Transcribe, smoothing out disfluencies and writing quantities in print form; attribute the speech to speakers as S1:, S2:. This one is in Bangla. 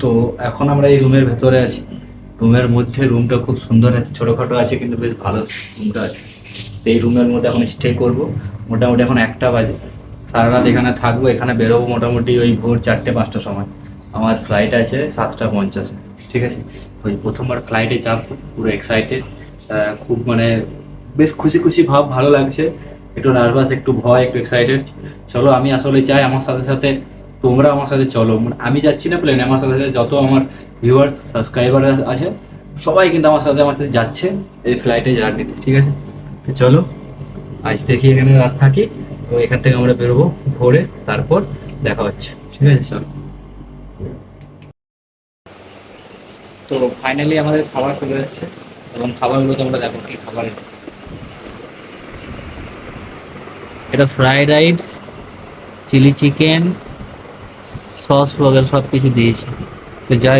S1: তো এখন আমরা এই রুমের ভেতরে আছি। রুমের মধ্যে রুমটা খুব সুন্দর আছে, ছোটোখাটো আছে কিন্তু বেশ ভালো রুমটা আছে। তো এই রুমের মধ্যে এখন স্টে করব। মোটামুটি এখন 1টা বাজে। সারা রাত এখানে থাকবো, এখানে বেরোবো মোটামুটি ওই ভোর 4টে 5টার সময়। আমার ফ্লাইট আছে 7টা 50-এ। ঠিক আছে, ওই প্রথমবার ফ্লাইটে চাপবো, পুরো এক্সাইটেড। খুব মানে বেশ খুশি খুশি ভাব, ভালো লাগছে। একটু নার্ভাস, একটু ভয়, একটু এক্সাইটেড। চলো, আমি আসলে চাই আমার সাথে সাথে তোমরা আমার সাথে চলো। মানে আমি যাচ্ছি না প্লেনে, আমার সাথে সাথে যত আমার ভিউয়ার্স সাবস্ক্রাইবার আছে সবাই কিন্তু আমার সাথে যাচ্ছে এই ফ্লাইটে জার্নিতে। ঠিক আছে, তো চলো আজ দেখি এখানে রাত থাকি। তো এখান থেকে আমরা বেরোবো ভোরে, তারপর দেখা হচ্ছে। ঠিক আছে, চলো। তো ফাইনালি আমাদের খাবার চলে এসেছে, এবং খাবারগুলো তোমরা দেখো কি খাবার এসেছে। এটা fried rice, chilli chicken, sauce বগেরা সব কিছু দিয়েছে। তো যাই